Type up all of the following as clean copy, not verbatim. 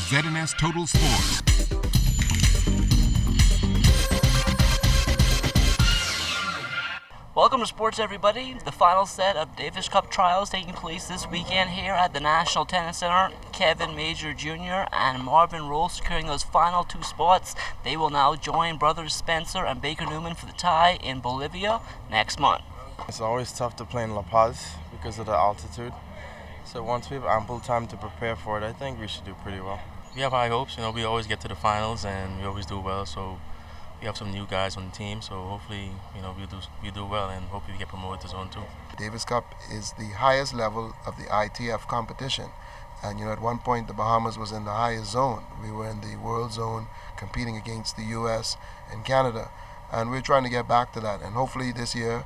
ZNS Total Sports. Welcome to sports, everybody. The final set of Davis Cup trials taking place this weekend here at the National Tennis Center. Kevin Major Jr. and Marvin Roll securing those final two spots. They will now join brothers Spencer and Baker Newman for the tie in Bolivia next month. It's always tough to play in La Paz because of the altitude. So once we have ample time to prepare for it, I think we should do pretty well. We have high hopes. We always get to the finals and we always do well. So we have some new guys on the team. So hopefully, we do well and hopefully we get promoted to Zone 2. Davis Cup is the highest level of the ITF competition. And at one point the Bahamas was in the highest zone. We were in the world zone competing against the US and Canada. And we're trying to get back to that. And hopefully this year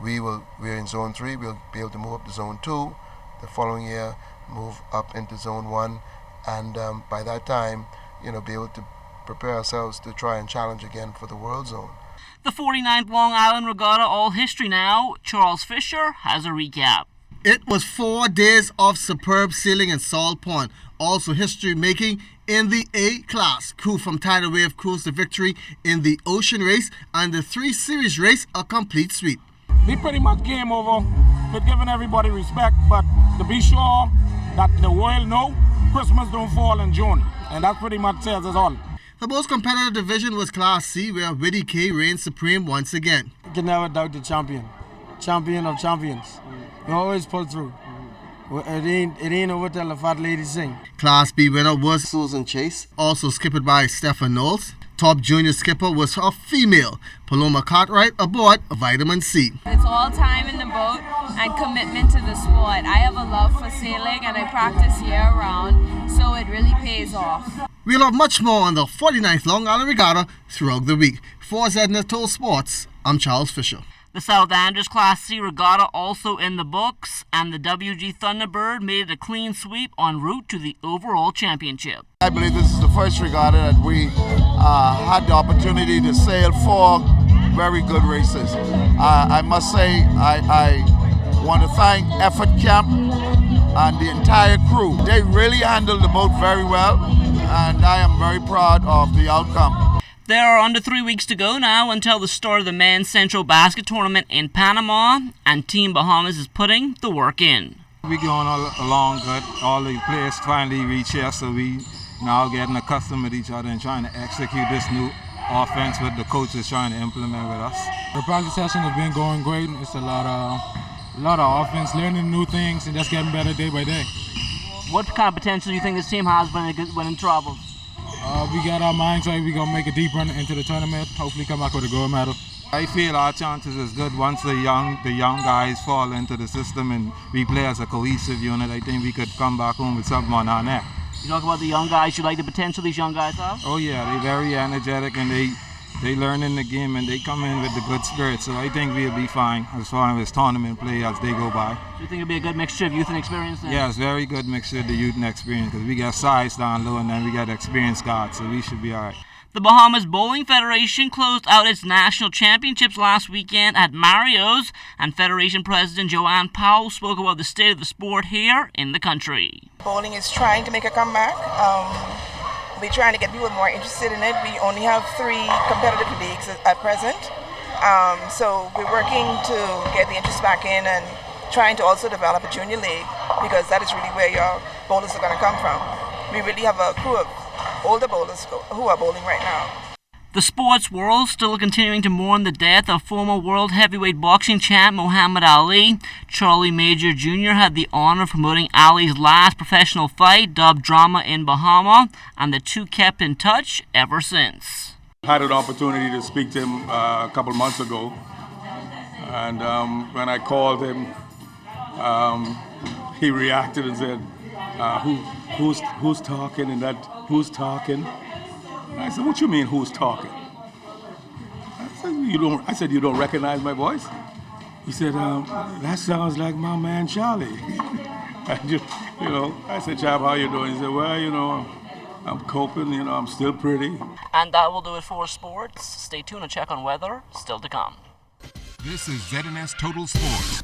we're in Zone 3. We'll be able to move up to Zone 2. The following year move up into Zone 1. And by that time, be able to prepare ourselves to try and challenge again for the world zone. The 49th Long Island Regatta all history now. Charles Fisher has a recap. It was 4 days of superb sailing in Salt Pond. Also history making in the A class. Crew from Tidal Wave cruised to victory in the Ocean Race and the 3 Series race a complete sweep. We pretty much came over with giving everybody respect, but to be sure that the world know Christmas don't fall in June. And that pretty much says it all. The most competitive division was Class C, where Widdy K reigned supreme once again. You can never doubt the champion of champions. You always pull through. It ain't over till the fat lady sing. Class B winner was Susan Chase, also skippered by Stefan Knowles. Top junior skipper was a female, Paloma Cartwright, aboard Vitamin C. It's all time in the boat and commitment to the sport. I have a love for sailing and I practice year-round, so it really pays off. We'll have much more on the 49th Long Island Regatta throughout the week. For ZNS Total Sports, I'm Charles Fisher. The South Andrews Class C Regatta also in the books, and the WG Thunderbird made it a clean sweep en route to the overall championship. I believe this is the first regatta that we had the opportunity to sail 4 very good races. I must say I want to thank Effort Camp and the entire crew. They really handled the boat very well, and I am very proud of the outcome. There are under 3 weeks to go now until the start of the Men's Central Basket Tournament in Panama, and Team Bahamas is putting the work in. We're going all along good. All the players finally reach here, so we now getting accustomed with each other and trying to execute this new offense with the coaches trying to implement with us. The practice session has been going great. It's a lot of offense, learning new things, and just getting better day by day. What kind of potential do you think this team has when in trouble? We got our minds right. We're going to make a deep run into the tournament, hopefully come back with a gold medal. I feel our chances is good once the young guys fall into the system and we play as a cohesive unit. I think we could come back home with something on our neck. You talk about the young guys. You like the potential these young guys have? Oh yeah, they're very energetic and they learn in the game and they come in with the good spirit. So I think we'll be fine as far as tournament play as they go by. Do you think it'll be a good mixture of youth and experience then? Yeah, it's very good mixture of the youth and experience because we got size down low and then we got experienced guys, so we should be all right. The Bahamas Bowling Federation closed out its national championships last weekend at Mario's, and Federation President Joanne Powell spoke about the state of the sport here in the country. Bowling is trying to make a comeback. We're trying to get people more interested in it. We only have 3 competitive leagues at present. So we're working to get the interest back in and trying to also develop a junior league because that is really where your bowlers are going to come from. We really have a crew of older bowlers who are bowling right now. The sports world still continuing to mourn the death of former world heavyweight boxing champ Muhammad Ali. Charlie Major Jr. had the honor of promoting Ali's last professional fight, dubbed Drama in Bahama, and the two kept in touch ever since. I had an opportunity to speak to him a couple months ago, and when I called him, he reacted and said, who's talking and that who's talking? I said, what you mean who's talking? I said, you don't recognize my voice? He said, that sounds like my man Charlie. I said, Chap, how you doing? He said, well, I'm coping, I'm still pretty. And that will do it for sports. Stay tuned to check on weather, still to come. This is ZNS Total Sports.